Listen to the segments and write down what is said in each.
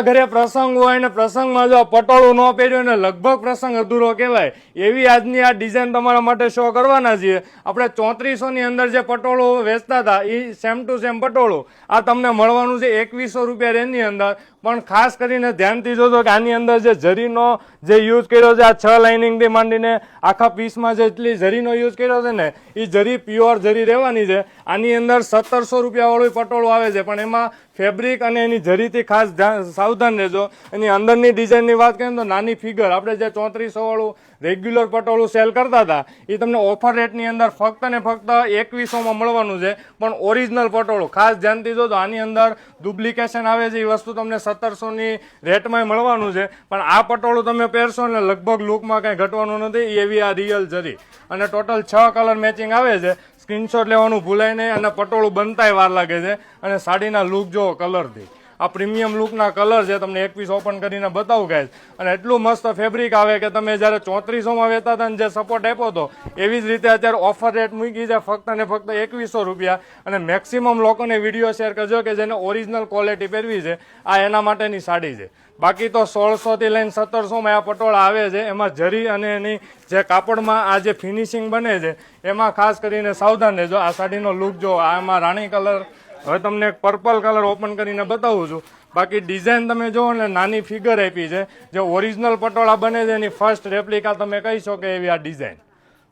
ઘરે પ્રસંગ હોય ને પ્રસંગમાં જો પટોળું ન પહેર્યું ને લગભગ પ્રસંગ અધૂરો કહેવાય એવી આજની આ ડિઝાઇન તમારા માટે શો કરવાના છીએ. આપણે 3400 ની અંદર જે પટોળું વેચતા હતા એ સેમ ટુ સેમ પટોળું આ તમને મળવાનું છે 2100 રૂપિયા રેન્જની અંદર. પણ ખાસ કરીને ધ્યાનથી જોજો કે આની અંદર જે જરીનો જે યુઝ કર્યો છે આ 6 લાઇનિંગથી માંડીને આખા પીસમાં જેટલી જરીનો યુઝ કર્યો છે ને એ જરી પ્યોર જરી રહેવાની છે. આની અંદર 1700 રૂપિયાવાળું પટોળું આવે છે પણ એમાં ફેબ્રિક અને એની જરીથી ખાસ સાવધાન રહેજો. એની અંદરની ડિઝાઇનની વાત કરીએ તો નાની ફિગર આપણે જે 3400 વાળું રેગ્યુલર પટોળું સેલ કરતા હતા એ તમને ઓફર રેટની અંદર ફક્ત ને ફક્ત 2100માં મળવાનું છે. પણ ઓરિજિનલ પટોળું ખાસ ધ્યાનથી જોજો આની અંદર ડુપ્લિકેશન આવે છે એ વસ્તુ તમને 1700ની રેટમાં મળવાનું છે. પણ આ પટોળું તમે પહેરશો ને લગભગ લુકમાં કંઈ ઘટવાનું નથી એવી આ રિયલ જરી. અને ટોટલ 6 કલર મેચિંગ આવે છે. સ્ક્રીનશોટ લેવાનું ભૂલાય નહીં અને પટોળું બનતાય વાર લાગે છે. અને સાડીના લુક જો કલરથી આ પ્રીમિયમ લુકના કલર છે. તમને એક પીસ ઓપન કરીને બતાવું ગાઈસ. અને એટલું મસ્ત ફેબ્રિક આવે કે તમે જ્યારે 3400માં વેચતા હતા ને જે સપોર્ટ આપ્યો હતો એવી જ રીતે અત્યારે ઓફર રેટ મૂકી છે ફક્ત ને ફક્ત 2100 રૂપિયા. અને મેક્સિમમ લોકોને વિડીયો શેર કરજો કે જેને ઓરિજિનલ ક્વોલિટી પહેરવી છે આ એના માટેની સાડી છે. બાકી તો 1600થી લઈને 1700માં આ પટોળા આવે છે. એમાં જરી અને એની જે કાપડમાં આ જે ફિનિશિંગ બને છે એમાં ખાસ કરીને સાવધાન રહેજો. આ સાડીનો લુક જો આમાં રાણી કલર હવે તમને એક પર્પલ કલર ઓપન કરીને બતાવું છું. બાકી ડિઝાઇન તમે જુઓ ને નાની ફિગર આપી છે જે ઓરિજિનલ પટોળા બને છે એની ફર્સ્ટ રેપ્લિકા તમે કહી શકો કે એવી આ ડિઝાઇન.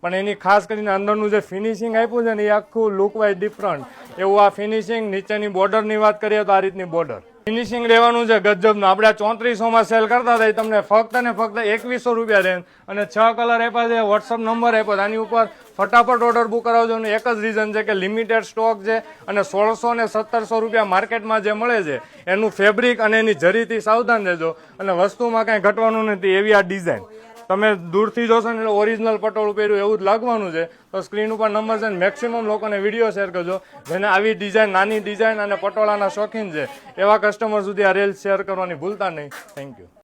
પણ એની ખાસ કરીને અંદરનું જે ફિનિશિંગ આપ્યું છે ને એ આખું લુક વાઇઝ ડિફરન્ટ એવું આ ફિનિશિંગ. નીચેની બોર્ડરની વાત કરીએ તો આ રીતની બોર્ડર ફિનિશિંગ રહેવાનું છે ગજબનું. આપણે આ 3400માં સેલ કરતા હતા તમને ફક્ત ને ફક્ત 2100 રૂપિયા રેન્જ. અને 6 કલર આપ્યા છે, વોટ્સઅપ નંબર આપ્યો આની ઉપર ફટાફટ ઓર્ડર બુક કરાવજો. અને એક જ રીઝન છે કે લિમિટેડ સ્ટોક છે અને 1600 ને 1700 રૂપિયા માર્કેટમાં જે મળે છે એનું ફેબ્રિક અને એની જરીથી સાવધાન રહેજો. અને વસ્તુમાં કાંઈ ઘટવાનું નથી એવી આ ડિઝાઇન. તમે દૂરથી જોશો ને એટલે ઓરિજિનલ પટોળું પહેર્યું એવું જ લાગવાનું છે. તો સ્ક્રીન ઉપર નંબર છે. મેક્સિમમ લોકોને વિડીયો શેર કરજો જેને આવી ડિઝાઇન નાની ડિઝાઇન અને પટોળાના શોખીન છે એવા કસ્ટમર સુધી આ રીલ્સ શેર કરવાની ભૂલતા નહીં. Thank you.